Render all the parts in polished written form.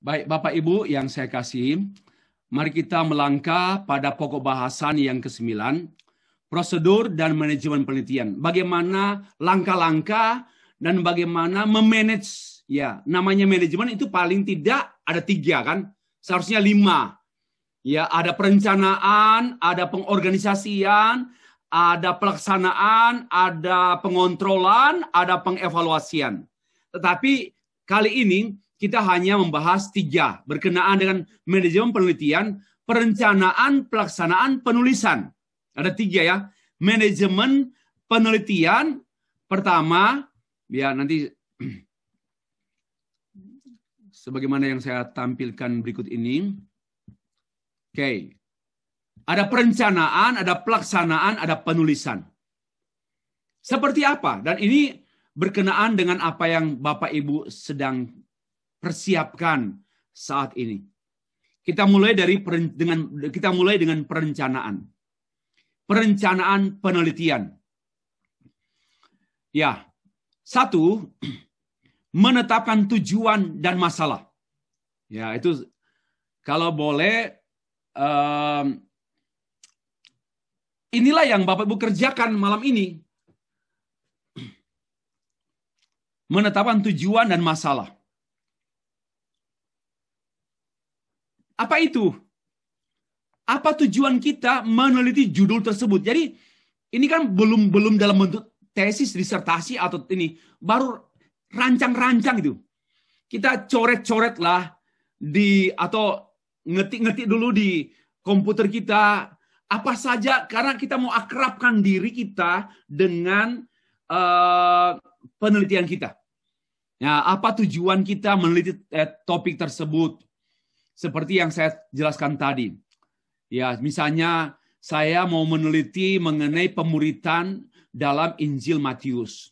Baik, Bapak Ibu yang saya kasih, mari kita melangkah pada pokok bahasan yang ke-9, prosedur dan manajemen penelitian. Bagaimana langkah-langkah dan bagaimana memanage, ya, namanya manajemen itu paling tidak ada 3 kan, seharusnya 5. Ya, ada perencanaan, ada pengorganisasian, ada pelaksanaan, ada pengontrolan, ada pengevaluasian. Tetapi kali ini kita hanya membahas 3 berkenaan dengan manajemen penelitian, perencanaan, pelaksanaan, penulisan. Ada 3 ya. Manajemen penelitian pertama, ya nanti sebagaimana yang saya tampilkan berikut ini. Oke. Ada perencanaan, ada pelaksanaan, ada penulisan. Seperti apa? Dan ini berkenaan dengan apa yang Bapak Ibu sedang persiapkan saat ini. Kita mulai dengan perencanaan. Perencanaan penelitian. Ya. 1, menetapkan tujuan dan masalah. Ya, itu kalau boleh inilah yang Bapak Ibu kerjakan malam ini. Menetapkan tujuan dan masalah. Apa itu? Apa tujuan kita meneliti judul tersebut? Jadi ini kan belum dalam bentuk tesis, disertasi atau ini, baru rancang-rancang itu. Kita coret-coret lah atau ngetik-ngetik dulu di komputer kita apa saja, karena kita mau akrabkan diri kita dengan penelitian kita. Ya, apa tujuan kita meneliti topik tersebut? Seperti yang saya jelaskan tadi. Ya, misalnya saya mau meneliti mengenai pemuritan dalam Injil Matius.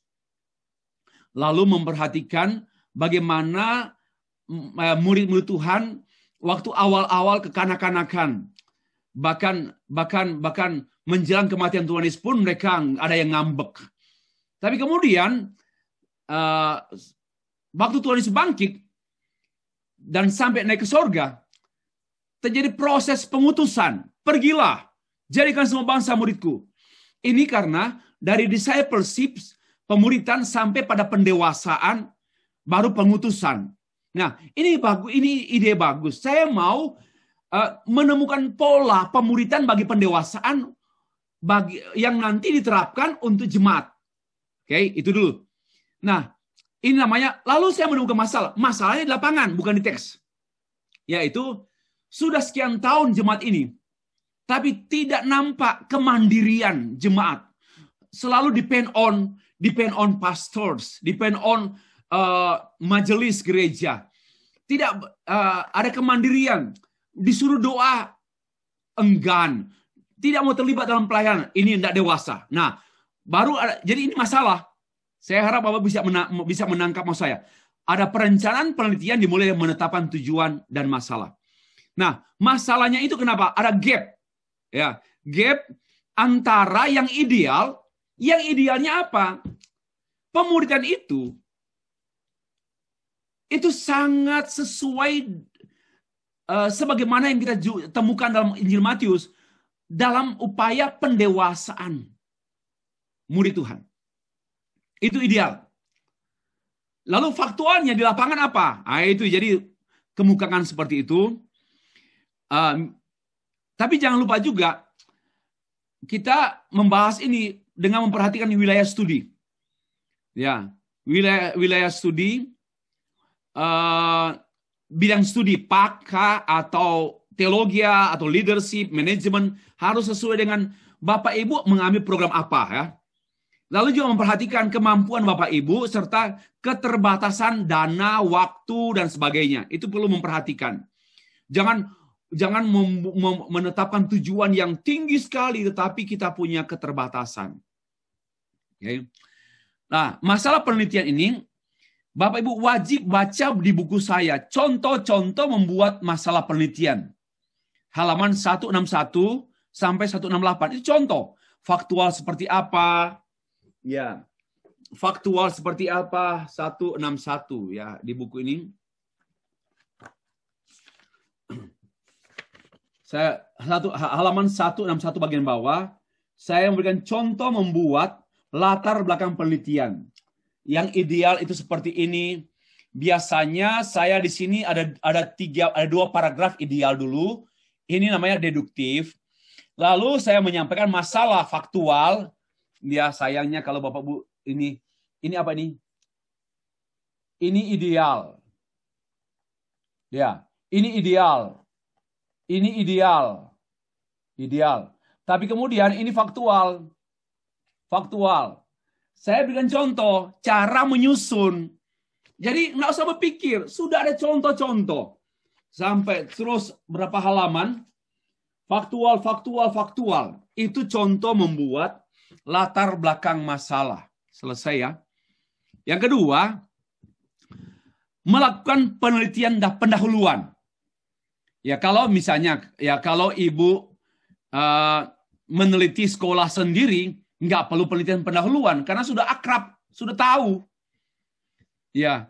Lalu memperhatikan bagaimana murid-murid Tuhan waktu awal-awal kekanak-kanakan. Bahkan menjelang kematian Tuhan Yesus pun mereka ada yang ngambek. Tapi kemudian waktu Tuhan Yesus bangkit dan sampai naik ke sorga, terjadi proses pengutusan. Pergilah, jadikan semua bangsa muridku. Ini karena dari discipleship, pemuritan sampai pada pendewasaan, baru pengutusan. Nah, ini ide bagus. Saya mau menemukan pola pemuritan bagi pendewasaan yang nanti diterapkan untuk jemaat. Oke, itu dulu. Nah, ini namanya, lalu saya menemukan masalah. Masalahnya di lapangan, bukan di teks. Yaitu, sudah sekian tahun jemaat ini, tapi tidak nampak kemandirian jemaat. Selalu depend on pastors, depend on majelis gereja. Tidak ada kemandirian. Disuruh doa, enggan. Tidak mau terlibat dalam pelayanan. Ini tidak dewasa. Nah, jadi ini masalah. Saya harap Bapak bisa menangkap maksud saya. Ada perencanaan penelitian dimulai dari menetapkan tujuan dan masalah. Nah, masalahnya itu kenapa? Ada gap. Ya, gap antara yang ideal. Yang idealnya apa? Pemuritan itu sangat sesuai sebagaimana yang kita temukan dalam Injil Matius dalam upaya pendewasaan murid Tuhan. Itu ideal. Lalu faktualnya di lapangan apa? Nah, itu jadi kemukakan seperti itu. Tapi jangan lupa juga kita membahas ini dengan memperhatikan wilayah studi. Ya, wilayah studi, bidang studi PAK atau teologi atau leadership, manajemen harus sesuai dengan Bapak Ibu mengambil program apa ya. Lalu juga memperhatikan kemampuan Bapak Ibu serta keterbatasan dana, waktu dan sebagainya. Itu perlu memperhatikan. Jangan menetapkan tujuan yang tinggi sekali tetapi kita punya keterbatasan. Okay. Nah, masalah penelitian ini Bapak Ibu wajib baca di buku saya contoh-contoh membuat masalah penelitian. Halaman 161 sampai 168 itu contoh. Faktual seperti apa? Ya. Faktual seperti apa? 161 ya di buku ini. Saya halaman 161 bagian bawah, saya memberikan contoh membuat latar belakang penelitian. Yang ideal itu seperti ini. Biasanya saya di sini ada 2 paragraf ideal dulu. Ini namanya deduktif. Lalu saya menyampaikan masalah faktual. Ya sayangnya kalau Bapak Bu ini apa ini? Ini ideal. Ya, ini ideal. Ini ideal. Ideal. Tapi kemudian ini faktual. Faktual. Saya berikan contoh cara menyusun. Jadi nggak usah berpikir, sudah ada contoh-contoh. Sampai terus berapa halaman, faktual, faktual, faktual. Itu contoh membuat latar belakang masalah. Selesai ya. Yang kedua, melakukan penelitian dan pendahuluan. Ya kalau misalnya, ya kalau ibu meneliti sekolah sendiri, nggak perlu penelitian pendahuluan karena sudah akrab, sudah tahu. Ya,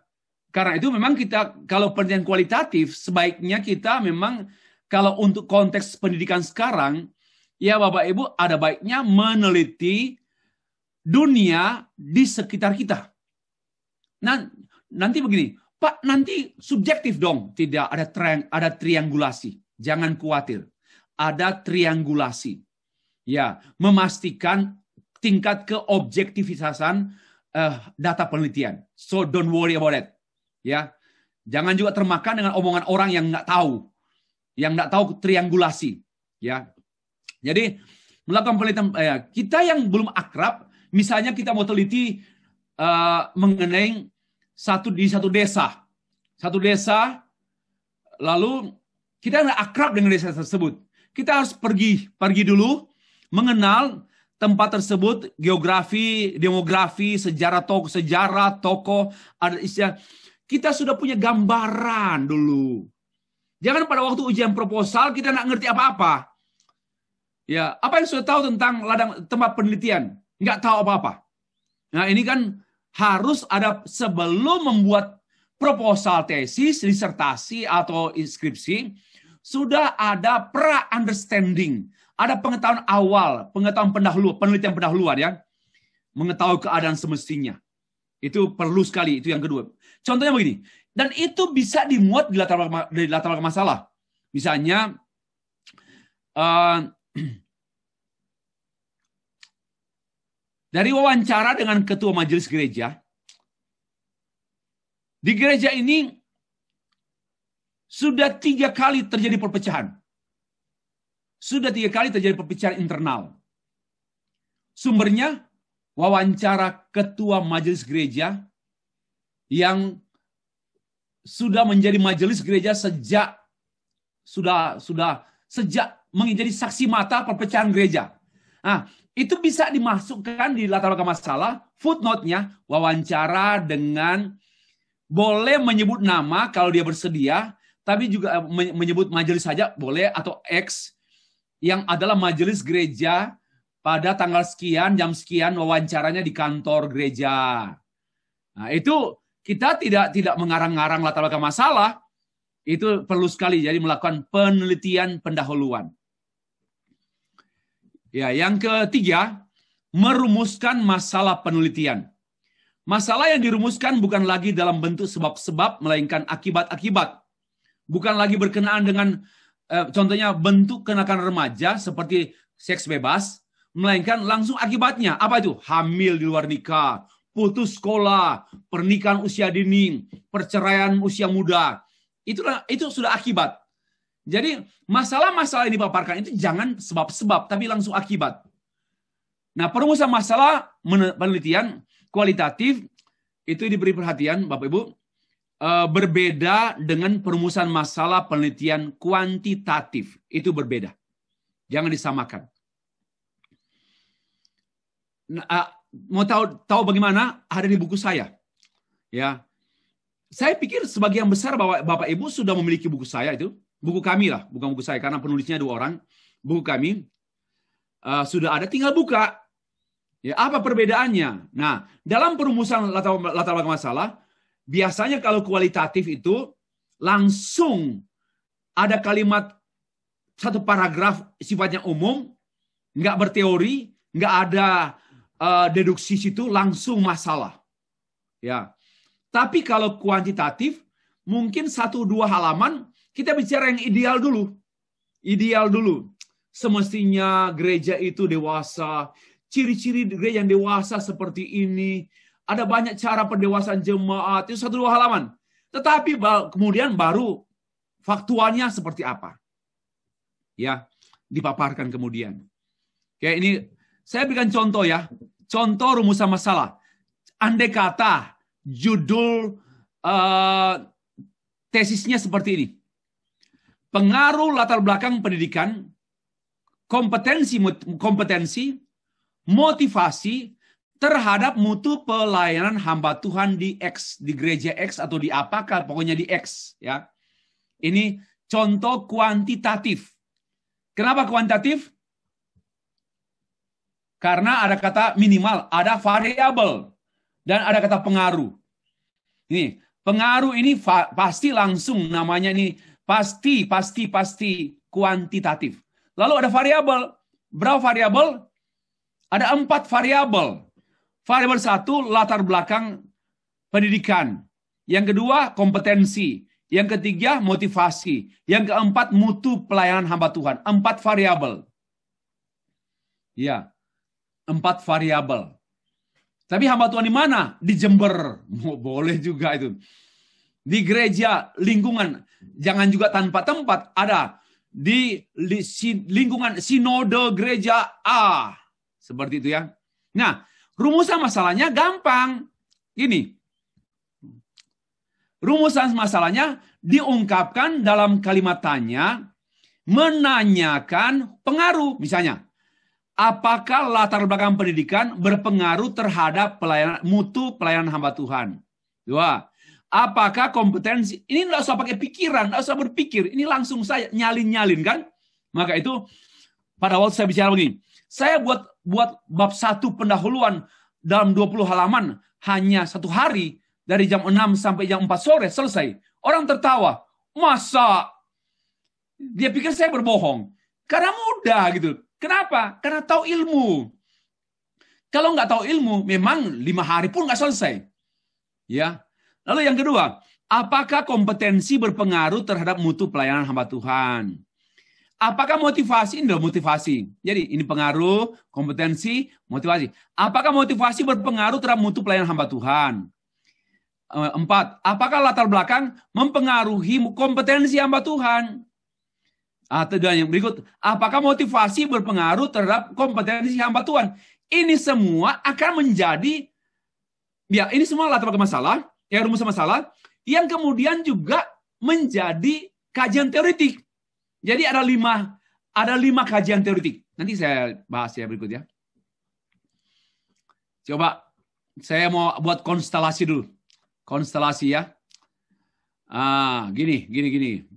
karena itu memang kita kalau penelitian kualitatif sebaiknya kita memang kalau untuk konteks pendidikan sekarang, ya Bapak Ibu ada baiknya meneliti dunia di sekitar kita. Nah, nanti begini, Pak, nanti subjektif dong. Tidak, ada triangulasi. Jangan khawatir. Ada triangulasi. Ya, memastikan tingkat keobjektifitasan data penelitian. So don't worry about it. Ya, jangan juga termakan dengan omongan orang yang nggak tahu, triangulasi. Ya, jadi melakukan penelitian. Kita yang belum akrab, misalnya kita mau teliti mengenai satu desa, lalu kita nggak akrab dengan desa tersebut. Kita harus pergi dulu, mengenal tempat tersebut, geografi, demografi, sejarah tokoh, ada istilah. Kita sudah punya gambaran dulu. Jangan pada waktu ujian proposal kita nggak ngerti apa-apa. Ya, apa yang sudah tahu tentang tempat penelitian? Nggak tahu apa-apa. Nah, ini kan harus ada sebelum membuat proposal tesis, disertasi, atau inskripsi, sudah ada pra-understanding. Ada pengetahuan awal, pengetahuan penelitian pendahuluan ya. Mengetahui keadaan semestinya. Itu perlu sekali, itu yang kedua. Contohnya begini, dan itu bisa dimuat di latar belakang masalah. Misalnya, dari wawancara dengan ketua majelis gereja, di gereja ini sudah 3 kali terjadi perpecahan. Sudah 3 kali terjadi perpecahan internal. Sumbernya wawancara ketua majelis gereja yang sudah menjadi majelis gereja sejak menjadi saksi mata perpecahan gereja. Nah, itu bisa dimasukkan di latar belakang masalah, footnote-nya, wawancara dengan boleh menyebut nama kalau dia bersedia, tapi juga menyebut majelis saja boleh, atau X, yang adalah majelis gereja pada tanggal sekian, jam sekian, wawancaranya di kantor gereja. Nah, itu kita tidak mengarang-ngarang latar belakang masalah, itu perlu sekali, jadi melakukan penelitian pendahuluan. Ya, yang ketiga, merumuskan masalah penelitian. Masalah yang dirumuskan bukan lagi dalam bentuk sebab-sebab, melainkan akibat-akibat. Bukan lagi berkenaan dengan, contohnya bentuk kenakalan remaja seperti seks bebas, melainkan langsung akibatnya. Apa itu? Hamil di luar nikah, putus sekolah, pernikahan usia dini, perceraian usia muda. Itu sudah akibat. Jadi masalah-masalah yang dipaparkan itu jangan sebab-sebab, tapi langsung akibat. Nah, perumusan masalah penelitian kualitatif itu diberi perhatian, Bapak Ibu, berbeda dengan perumusan masalah penelitian kuantitatif. Itu berbeda. Jangan disamakan. Nah, mau tahu bagaimana? Ada di buku saya. Ya, saya pikir sebagian besar Bapak Ibu sudah memiliki buku saya itu. Buku kami lah, bukan buku saya, karena penulisnya 2 orang. Buku kami sudah ada, tinggal buka. Ya, apa perbedaannya? Nah, dalam perumusan latar belakang masalah, biasanya kalau kualitatif itu langsung ada kalimat satu paragraf sifatnya umum, nggak berteori, nggak ada deduksi situ, langsung masalah. Ya. Tapi kalau kuantitatif, mungkin 1-2 halaman kita bicara yang ideal dulu. Ideal dulu. Semestinya gereja itu dewasa. Ciri-ciri gereja yang dewasa seperti ini. Ada banyak cara pendewasaan jemaat. Itu 1-2 halaman. Tetapi kemudian baru faktualnya seperti apa. Ya, dipaparkan kemudian. Oke, ini saya berikan contoh ya. Contoh rumusan masalah. Andai kata judul tesisnya seperti ini. Pengaruh latar belakang pendidikan, kompetensi, motivasi terhadap mutu pelayanan hamba Tuhan di X, di gereja X atau di apakah, pokoknya di X. Ya, ini contoh kuantitatif. Kenapa kuantitatif? Karena ada kata minimal, ada variabel, dan ada kata pengaruh. Ini pengaruh ini pasti langsung namanya ini. Pasti kuantitatif. Lalu ada variabel. Berapa variabel? Ada 4 variabel. Variabel 1, latar belakang pendidikan. Yang kedua, kompetensi. Yang ketiga, motivasi. Yang keempat, mutu pelayanan hamba Tuhan. 4 variabel. Ya, 4 variabel. Tapi hamba Tuhan di mana? Di Jember. Boleh juga itu. Di gereja, lingkungan. Jangan juga tanpa tempat. Ada di lingkungan sinode gereja A. Seperti itu ya. Nah, rumusan masalahnya gampang. Gini. Rumusan masalahnya diungkapkan dalam kalimat tanya, menanyakan pengaruh. Misalnya, apakah latar belakang pendidikan berpengaruh terhadap mutu pelayanan hamba Tuhan? 2. Apakah kompetensi, ini nggak usah pakai pikiran, nggak usah berpikir, ini langsung saya nyalin kan? Maka itu pada waktu saya bicara begini, saya buat bab 1 pendahuluan dalam 20 halaman hanya 1 hari dari jam 6 sampai jam 4 sore selesai. Orang tertawa, masa? Dia pikir saya berbohong. Karena mudah gitu. Kenapa? Karena tahu ilmu. Kalau nggak tahu ilmu, memang 5 hari pun nggak selesai. Ya. Lalu yang kedua, apakah kompetensi berpengaruh terhadap mutu pelayanan hamba Tuhan? Apakah motivasi? Ini adalah motivasi. Jadi ini pengaruh, kompetensi, motivasi. Apakah motivasi berpengaruh terhadap mutu pelayanan hamba Tuhan? 4. Apakah latar belakang mempengaruhi kompetensi hamba Tuhan? Atau yang berikut, apakah motivasi berpengaruh terhadap kompetensi hamba Tuhan? Ini semua akan menjadi, ya ini semua latar belakang masalah, ya rumus masalah, yang kemudian juga menjadi kajian teoretik. Jadi ada 5 kajian teoretik. Nanti saya bahas ya berikut ya. Coba saya mau buat konstelasi dulu. Konstelasi ya. Gini.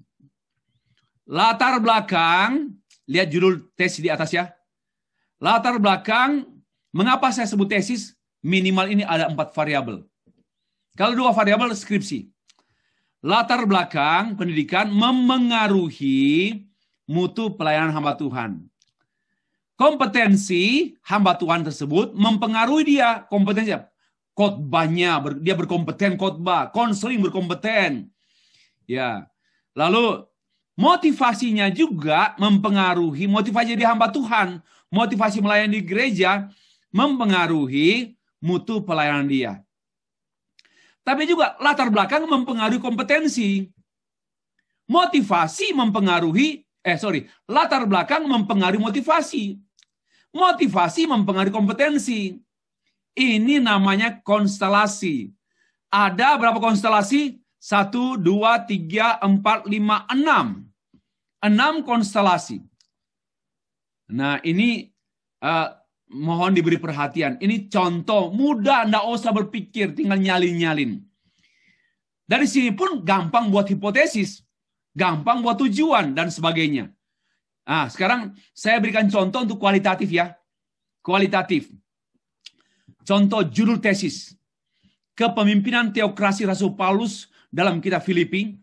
Latar belakang, lihat judul tesis di atas ya. Latar belakang, mengapa saya sebut tesis? Minimal ini ada 4 variabel. Kalau 2 variabel skripsi. Latar belakang pendidikan memengaruhi mutu pelayanan hamba Tuhan. Kompetensi hamba Tuhan tersebut mempengaruhi dia. Kompetensi khotbahnya, dia berkompeten khotbah, konseling berkompeten. Ya. Lalu motivasinya juga mempengaruhi motivasi jadi hamba Tuhan, motivasi melayani di gereja mempengaruhi mutu pelayanan dia. Tapi juga latar belakang mempengaruhi kompetensi. Motivasi mempengaruhi, latar belakang mempengaruhi motivasi. Motivasi mempengaruhi kompetensi. Ini namanya konstelasi. Ada berapa konstelasi? 1, 2, 3, 4, 5, 6. 6 konstelasi. Nah ini mohon diberi perhatian. Ini contoh mudah, nggak usah berpikir, tinggal nyalin-nyalin. Dari sini pun gampang buat hipotesis, gampang buat tujuan dan sebagainya. Nah, sekarang saya berikan contoh untuk kualitatif ya. Kualitatif. Contoh judul tesis. Kepemimpinan teokrasi Rasul Paulus dalam kitab Filipi.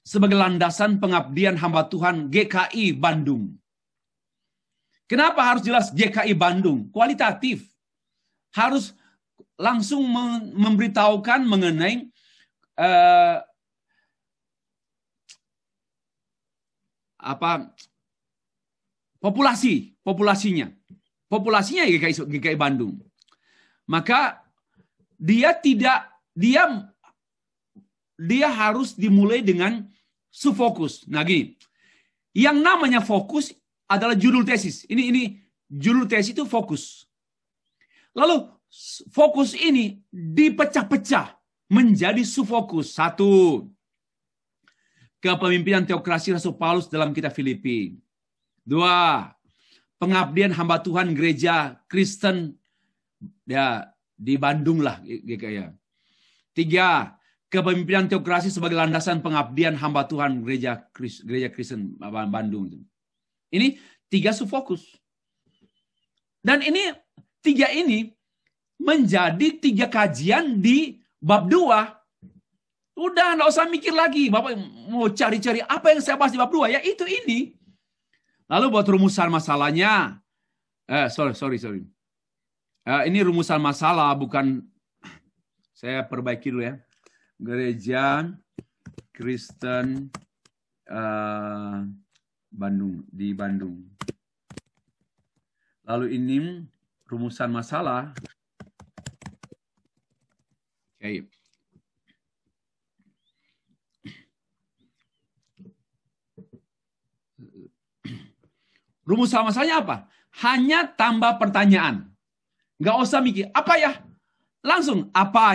sebagai landasan pengabdian hamba Tuhan GKI Bandung. Kenapa harus jelas GKI Bandung? Kualitatif. Harus langsung memberitahukan mengenai populasinya GKI Bandung. Maka dia harus dimulai dengan subfokus. Nah gini, yang namanya fokus adalah judul tesis. Ini judul tesis itu fokus. Lalu fokus ini dipecah-pecah menjadi subfokus. 1. Kepemimpinan teokrasi Rasul Paulus dalam kitab Filipi. 2. Pengabdian hamba Tuhan gereja Kristen ya di Bandung lah GKI. 3. Kepemimpinan teokrasi sebagai landasan pengabdian hamba Tuhan gereja Kristen Bandung. Ini 3 subfokus. Dan ini 3 ini menjadi 3 kajian di bab 2. Udah nggak usah mikir lagi. Bapak mau cari-cari apa yang saya bahas di bab 2 ya itu ini. Lalu buat rumusan masalahnya. Sorry. Ini rumusan masalah bukan. Saya perbaiki dulu ya. Gereja Kristen Bandung di Bandung. Lalu ini rumusan masalah. Oke. Rumusan masalahnya apa? Hanya tambah pertanyaan. Nggak usah mikir apa ya. Langsung apa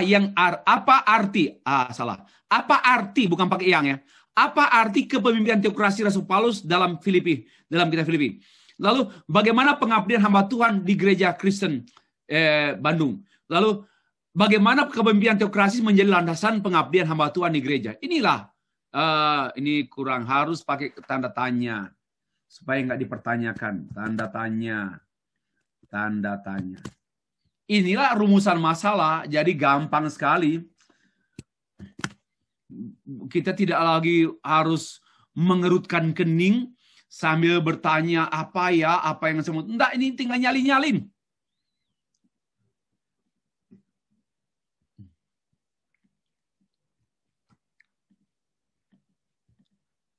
arti? Apa arti bukan pakai yang ya. Apa arti kepemimpinan teokrasi Rasul Paulus dalam kitab Filipi? Lalu bagaimana pengabdian hamba Tuhan di gereja Kristen Bandung? Lalu bagaimana kepemimpinan teokrasi menjadi landasan pengabdian hamba Tuhan di gereja? Inilah ini kurang harus pakai tanda tanya supaya nggak dipertanyakan. Tanda tanya. Inilah rumusan masalah, jadi gampang sekali. Kita tidak lagi harus mengerutkan kening sambil bertanya apa yang semut. Enggak, ini tinggal nyalin-nyalin.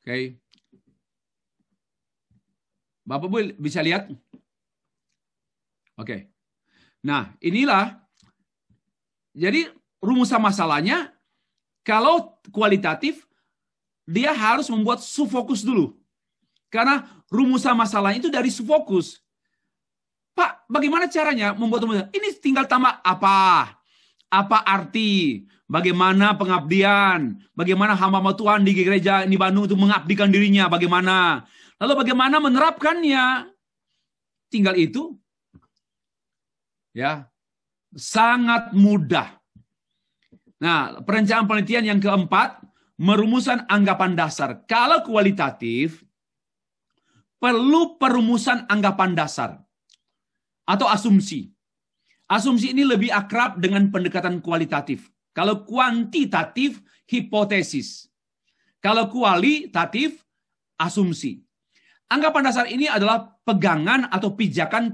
Oke. Bapak Bu bisa lihat? Oke. Nah, inilah. Jadi rumusan masalahnya, kalau kualitatif, dia harus membuat subfokus dulu. Karena rumusan masalahnya itu dari subfokus. Pak, bagaimana caranya membuat rumusan? Ini tinggal tambah apa? Apa arti? Bagaimana pengabdian? Bagaimana hamba Tuhan di gereja di Bandung itu mengabdikan dirinya? Bagaimana? Lalu bagaimana menerapkannya? Tinggal itu. Ya, sangat mudah. Nah, perencanaan penelitian yang keempat, merumusan anggapan dasar. Kalau kualitatif, perlu perumusan anggapan dasar atau asumsi. Asumsi ini lebih akrab dengan pendekatan kualitatif. Kalau kuantitatif, hipotesis. Kalau kualitatif, asumsi. Anggapan dasar ini adalah pegangan atau pijakan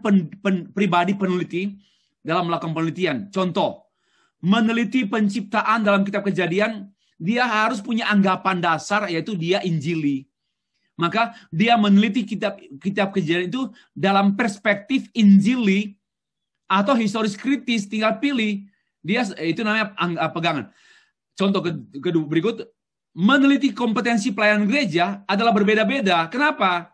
pribadi peneliti dalam melakukan penelitian. Contoh, meneliti penciptaan dalam kitab Kejadian, dia harus punya anggapan dasar, yaitu dia Injili. Maka dia meneliti kitab Kejadian itu dalam perspektif Injili atau historis kritis, tinggal pilih. Dia itu namanya pegangan. Contoh kedua berikut, meneliti kompetensi pelayanan gereja adalah berbeda-beda. Kenapa?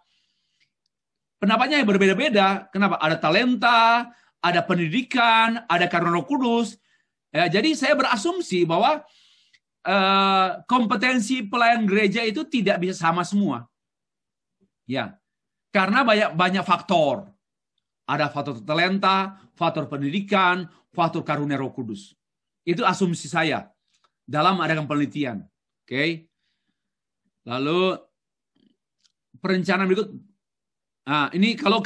Pendapatnya yang berbeda-beda. Kenapa? Ada talenta, ada pendidikan, ada karunia Roh Kudus. Ya, jadi saya berasumsi bahwa kompetensi pelayan gereja itu tidak bisa sama semua. Ya, karena banyak faktor. Ada faktor talenta, faktor pendidikan, faktor karunia Roh Kudus. Itu asumsi saya dalam adakan penelitian. Oke. Lalu perencanaan berikut. Nah, ini kalau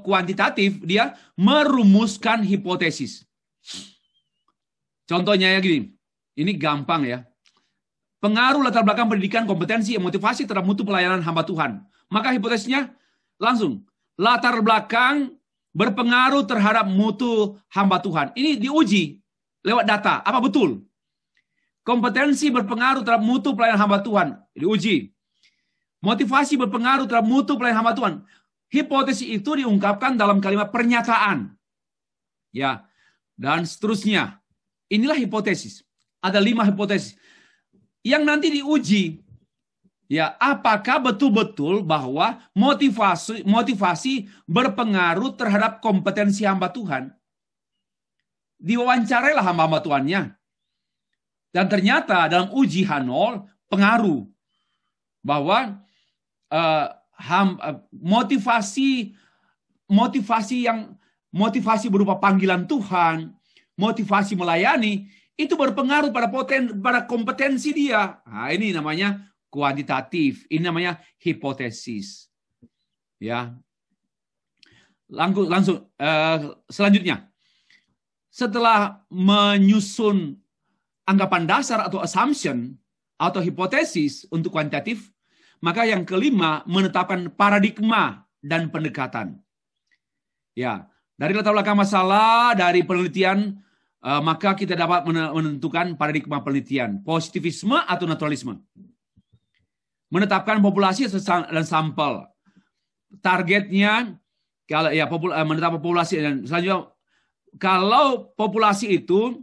kuantitatif dia merumuskan hipotesis. Contohnya ya gini. Ini gampang ya. pengaruh latar belakang pendidikan, kompetensi, motivasi terhadap mutu pelayanan hamba Tuhan. Maka hipotesisnya langsung, latar belakang berpengaruh terhadap mutu hamba Tuhan. Ini diuji lewat data. Apa betul? Kompetensi berpengaruh terhadap mutu pelayanan hamba Tuhan. Diuji. Motivasi berpengaruh terhadap mutu pelayanan hamba Tuhan. Hipotesis itu diungkapkan dalam kalimat pernyataan. Ya, dan seterusnya. Inilah hipotesis. Ada 5 hipotesis yang nanti diuji. Ya, apakah betul-betul bahwa motivasi berpengaruh terhadap kompetensi hamba Tuhan? Diwawancarailah hamba-hamba Tuhannya. Dan ternyata dalam uji H0 pengaruh bahwa motivasi berupa panggilan Tuhan, motivasi melayani itu berpengaruh pada kompetensi dia. Nah, ini namanya kuantitatif, ini namanya hipotesis. Ya. Langsung selanjutnya. Setelah menyusun anggapan dasar atau assumption atau hipotesis untuk kuantitatif, maka yang kelima menetapkan paradigma dan pendekatan. Ya, dari latar belakang masalah, dari penelitian, maka kita dapat menentukan paradigma penelitian, positivisme atau naturalisme. Menetapkan populasi dan sampel. Targetnya, kalau ya menetapkan populasi dan selanjutnya, kalau populasi itu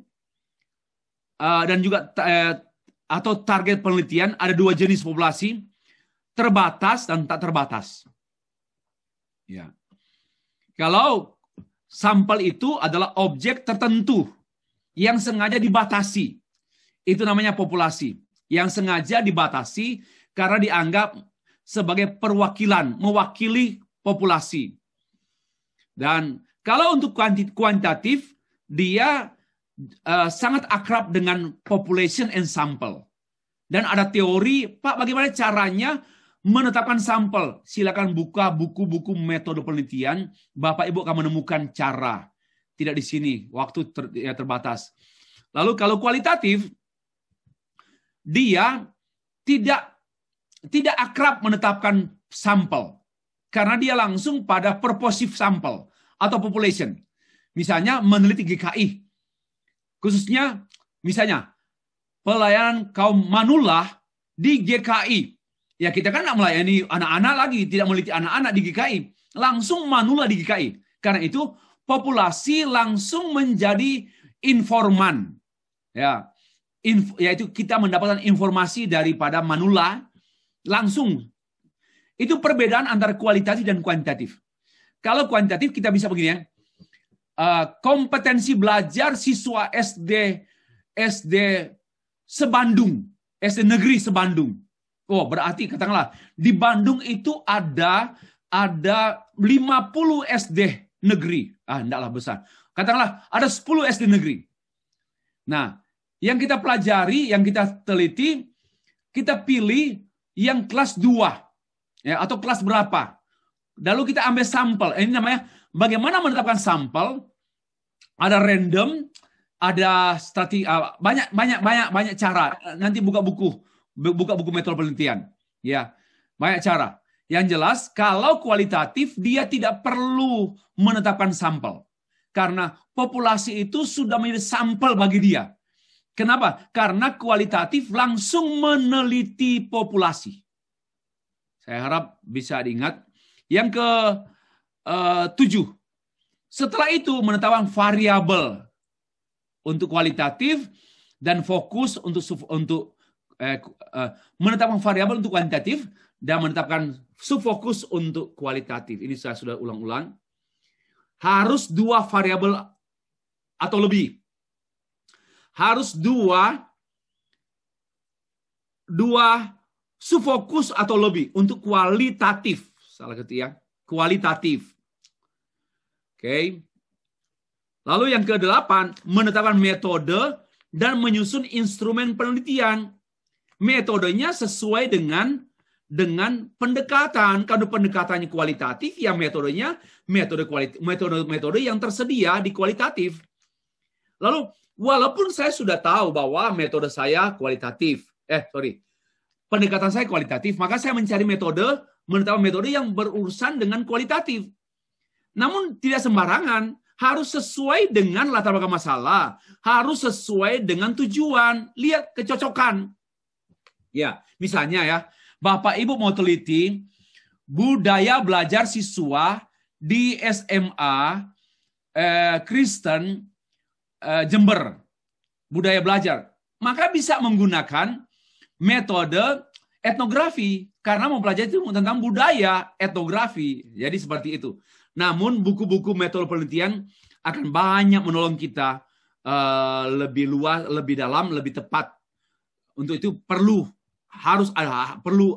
dan juga atau target penelitian ada 2 jenis populasi, terbatas dan tak terbatas. Ya. Kalau sampel itu adalah objek tertentu yang sengaja dibatasi, itu namanya populasi. Yang sengaja dibatasi karena dianggap sebagai perwakilan, mewakili populasi. Dan kalau untuk kuantitatif, dia sangat akrab dengan population and sample. Dan ada teori, Pak, bagaimana caranya menetapkan sampel? Silakan buka buku-buku metode penelitian, Bapak Ibu akan menemukan cara. Tidak di sini, waktu terbatas. Lalu kalau kualitatif, dia tidak akrab menetapkan sampel. Karena dia langsung pada purposive sample atau population. Misalnya meneliti GKI. Khususnya, misalnya, pelayanan kaum Manullah di GKI. Ya, kita kan tidak melayani anak-anak lagi, tidak meneliti anak-anak di GKI. Langsung Manullah di GKI. Karena itu, populasi langsung menjadi informan. Ya, yaitu kita mendapatkan informasi daripada Manullah langsung. Itu perbedaan antara kualitatif dan kuantitatif. Kalau kuantitatif, kita bisa begini ya. Kompetensi belajar siswa SD sebandung, SD negeri sebandung. Oh, berarti katakanlah di Bandung itu ada 50 SD negeri. Enggaklah besar. Katakanlah ada 10 SD negeri. Nah, yang kita pelajari, yang kita teliti, kita pilih yang kelas 2 ya, atau kelas berapa. Lalu kita ambil sampel. Ini namanya bagaimana menetapkan sampel? Ada random, ada strategi, banyak cara. Nanti buka buku metode penelitian. Ya, banyak cara. Yang jelas, kalau kualitatif dia tidak perlu menetapkan sampel, karena populasi itu sudah menjadi sampel bagi dia. Kenapa? Karena kualitatif langsung meneliti populasi. Saya harap bisa diingat. Yang ke-7. Setelah itu menetapkan variabel untuk kualitatif dan fokus untuk menetapkan variabel untuk kuantitatif dan menetapkan subfokus untuk kualitatif. Ini saya sudah ulang-ulang. Harus 2 variabel atau lebih. Harus 2 subfokus atau lebih untuk kualitatif. Salah ketika kualitatif. Oke. Lalu yang ke-8, menetapkan metode dan menyusun instrumen penelitian. Metodenya sesuai dengan pendekatan. Kalau pendekatannya kualitatif, ya metodenya metode yang tersedia di kualitatif. Lalu walaupun saya sudah tahu bahwa metode saya kualitatif, pendekatan saya kualitatif, maka saya mencari menetapkan metode yang berurusan dengan kualitatif. Namun tidak sembarangan, harus sesuai dengan latar belakang masalah, harus sesuai dengan tujuan, lihat kecocokan. Ya, misalnya ya, Bapak Ibu mau teliti budaya belajar siswa di SMA Kristen Jember, budaya belajar, maka bisa menggunakan metode etnografi karena mempelajari tentang budaya etnografi. Jadi seperti itu. Namun buku-buku metode penelitian akan banyak menolong kita lebih luas, lebih dalam, lebih tepat. Untuk itu perlu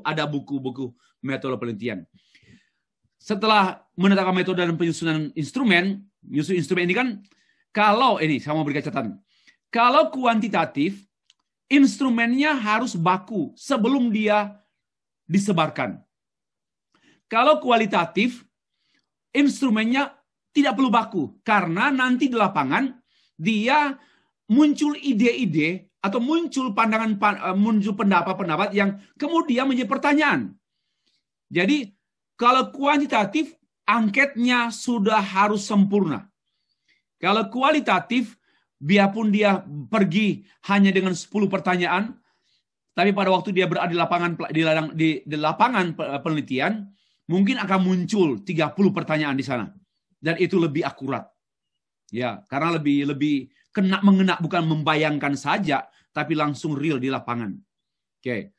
ada buku-buku metode penelitian. Setelah menetapkan metode dan penyusunan instrumen ini kan, kalau ini saya mau berikan catatan. Kalau kuantitatif, instrumennya harus baku sebelum dia disebarkan. Kalau kualitatif, instrumennya tidak perlu baku, karena nanti di lapangan dia muncul ide-ide atau muncul pendapat-pendapat yang kemudian menjadi pertanyaan. Jadi kalau kuantitatif, angketnya sudah harus sempurna. Kalau kualitatif, biarpun dia pergi hanya dengan 10 pertanyaan, tapi pada waktu dia berada di lapangan penelitian, mungkin akan muncul 30 pertanyaan di sana. Dan itu lebih akurat. Ya, karena lebih mengena, bukan membayangkan saja, tapi langsung real di lapangan. Oke.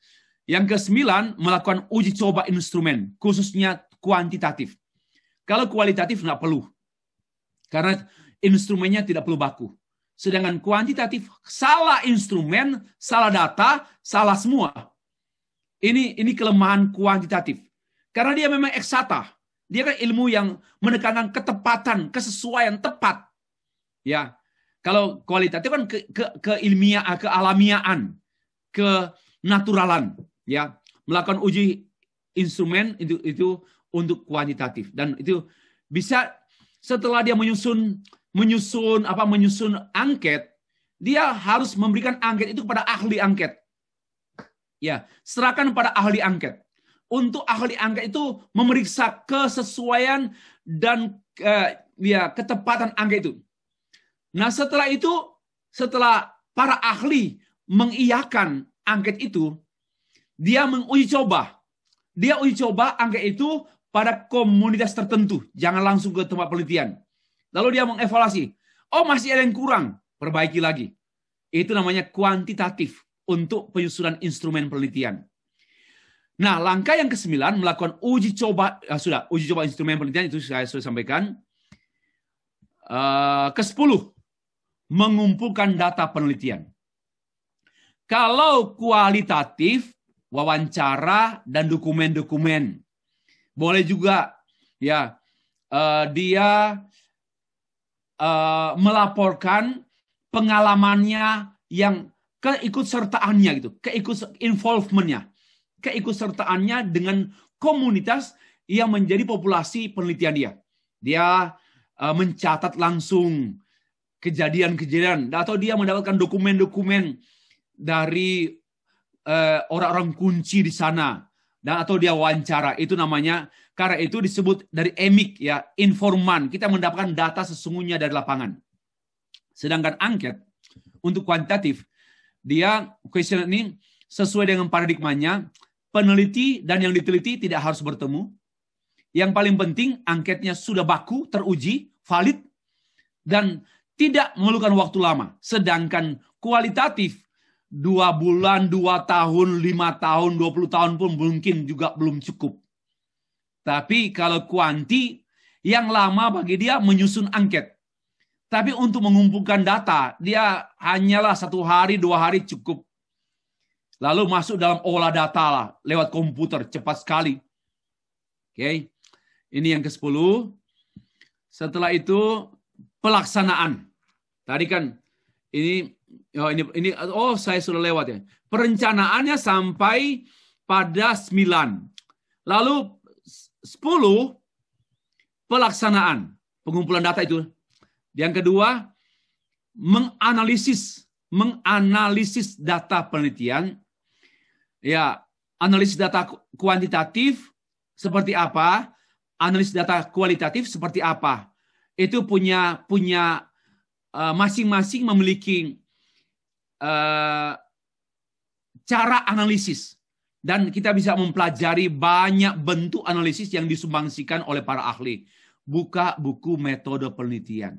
Yang ke-9, melakukan uji coba instrumen, khususnya kuantitatif. Kalau kualitatif nggak perlu. Karena instrumennya tidak perlu baku. Sedangkan kuantitatif, salah instrumen, salah data, salah semua. Ini kelemahan kuantitatif. Karena dia memang eksata. Dia kan ilmu yang menekankan ketepatan, kesesuaian tepat. Ya. Kalau kualitatif kan kealamiaan, kenaturalan, ya. Melakukan uji instrumen itu untuk kuantitatif, dan itu bisa setelah dia menyusun angket, dia harus memberikan angket itu kepada ahli angket. Ya, serahkan pada ahli angket. Untuk ahli angket itu memeriksa kesesuaian dan ketepatan angket itu. Nah, setelah para ahli mengiyakan angket itu, dia menguji coba. Dia uji coba angket itu pada komunitas tertentu, jangan langsung ke tempat penelitian. Lalu dia mengevaluasi, oh masih ada yang kurang, perbaiki lagi. Itu namanya kuantitatif untuk penyusunan instrumen penelitian. Nah, langkah yang ke-9 melakukan uji coba, uji coba instrumen penelitian itu saya sudah sampaikan. Ke-10, mengumpulkan data penelitian. Kalau kualitatif, wawancara dan dokumen-dokumen. Boleh juga ya dia melaporkan pengalamannya yang keikutsertaannya gitu, involvementnya, keikutsertaannya dengan komunitas yang menjadi populasi penelitian dia. Dia mencatat langsung kejadian-kejadian, atau dia mendapatkan dokumen-dokumen dari orang-orang kunci di sana, dan atau dia wawancara. Itu namanya, karena itu disebut dari emik, ya, informan. Kita mendapatkan data sesungguhnya dari lapangan. Sedangkan angket untuk kuantitatif, dia question ini sesuai dengan paradigmanya, peneliti dan yang diteliti tidak harus bertemu. Yang paling penting angketnya sudah baku, teruji, valid, dan tidak memerlukan waktu lama. Sedangkan kualitatif 2 bulan, 2 tahun, 5 tahun, 20 tahun pun mungkin juga belum cukup. Tapi kalau kuanti, yang lama bagi dia menyusun angket. Tapi untuk mengumpulkan data, dia hanyalah 1 hari, 2 hari cukup. Lalu masuk dalam olah data lah, lewat komputer, cepat sekali. Oke. Ini yang ke-10. Setelah itu, pelaksanaan. Tadi kan, ini saya sudah lewat ya. Perencanaannya sampai pada 9. Lalu 10 pelaksanaan, pengumpulan data itu. Yang kedua, menganalisis data penelitian. Ya, analisis data kuantitatif seperti apa? Analisis data kualitatif seperti apa? Itu punya masing-masing memiliki cara analisis. Dan kita bisa mempelajari banyak bentuk analisis yang disumbangsikan oleh para ahli. Buka buku metode penelitian.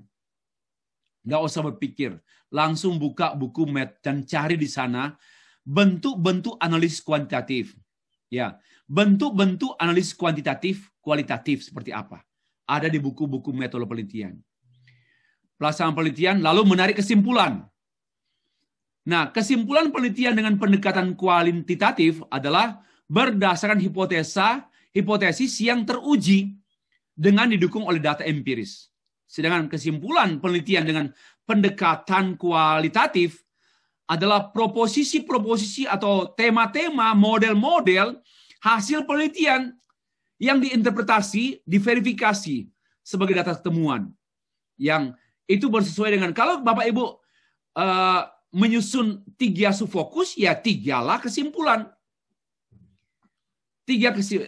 Nggak usah berpikir. Langsung buka buku dan cari di sana bentuk-bentuk analisis kuantitatif. Ya, bentuk-bentuk analisis kualitatif seperti apa? Ada di buku-buku metode penelitian. Pelaksanaan penelitian lalu menarik kesimpulan. Nah, kesimpulan penelitian dengan pendekatan kuantitatif adalah berdasarkan hipotesis yang teruji dengan didukung oleh data empiris. Sedangkan kesimpulan penelitian dengan pendekatan kualitatif adalah proposisi-proposisi atau tema-tema, model-model hasil penelitian yang diinterpretasi, diverifikasi sebagai data temuan. Yang itu bersesuai dengan, kalau Bapak Ibu menyusun 3 subfokus, ya 3 kesimpulan.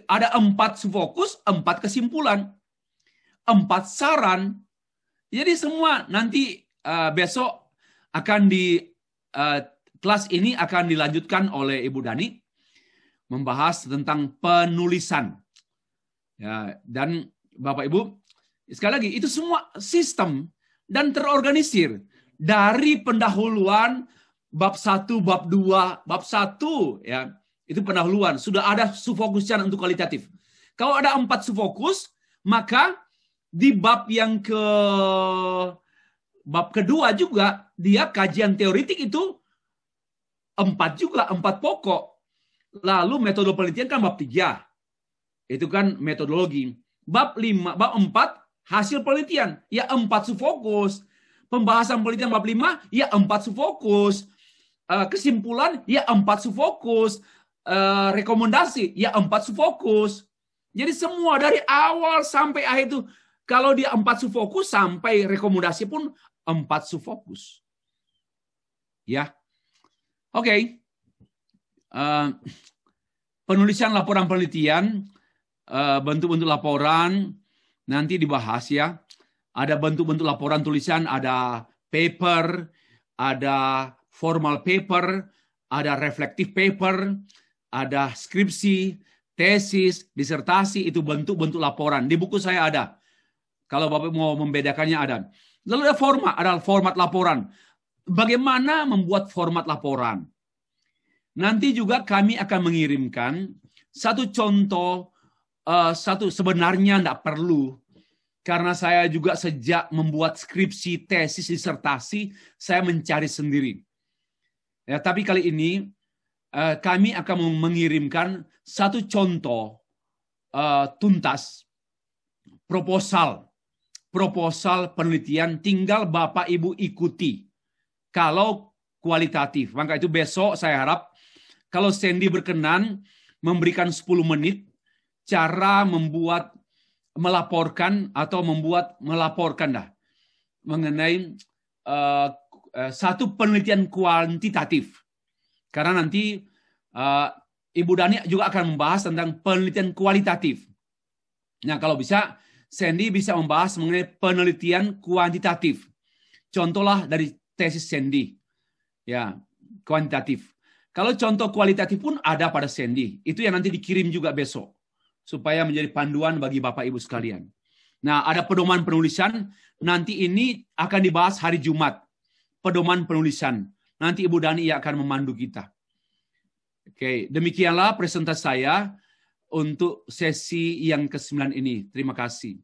Ada 4 subfokus, 4 kesimpulan. 4 saran. Jadi semua nanti besok akan kelas ini akan dilanjutkan oleh Ibu Dani membahas tentang penulisan. Ya, dan Bapak Ibu, sekali lagi itu semua sistem dan terorganisir. Dari pendahuluan bab 1, bab 2, bab 1 ya, itu pendahuluan, sudah ada subfokusnya untuk kualitatif. Kalau ada 4 subfokus, maka di bab kedua juga dia kajian teoritik itu 4 juga, 4 pokok. Lalu metode penelitian kan bab 3. Itu kan metodologi. Bab 5, bab 4 hasil penelitian, ya 4 subfokus. Pembahasan penelitian bab 5, ya 4 subfokus. Kesimpulan, ya 4 subfokus. Rekomendasi, ya 4 subfokus. Jadi semua dari awal sampai akhir itu, kalau dia 4 subfokus sampai rekomendasi pun 4 subfokus. Ya, oke. Penulisan laporan penelitian, bentuk-bentuk laporan nanti dibahas ya. Ada bentuk-bentuk laporan tulisan, ada paper, ada formal paper, ada reflective paper, ada skripsi, tesis, disertasi, itu bentuk-bentuk laporan. Di buku saya ada. Kalau Bapak mau membedakannya ada. Lalu ada format laporan. Bagaimana membuat format laporan? Nanti juga kami akan mengirimkan satu contoh, sebenarnya tidak perlu. Karena saya juga sejak membuat skripsi, tesis, disertasi, saya mencari sendiri. Ya, tapi kali ini kami akan mengirimkan satu contoh tuntas proposal penelitian, tinggal Bapak Ibu ikuti. Kalau kualitatif, maka itu besok saya harap kalau Sandy berkenan memberikan 10 menit cara melaporkan mengenai satu penelitian kuantitatif. Karena nanti Ibu Dani juga akan membahas tentang penelitian kualitatif. Nah, kalau bisa Sandy bisa membahas mengenai penelitian kuantitatif. Contohlah dari tesis Sandy. Ya, kuantitatif. Kalau contoh kualitatif pun ada pada Sandy. Itu yang nanti dikirim juga besok. Supaya menjadi panduan bagi Bapak Ibu sekalian. Nah, ada pedoman penulisan. Nanti ini akan dibahas hari Jumat. Pedoman penulisan. Nanti Ibu Dani akan memandu kita. Oke, demikianlah presentasi saya untuk sesi yang ke-9 ini. Terima kasih.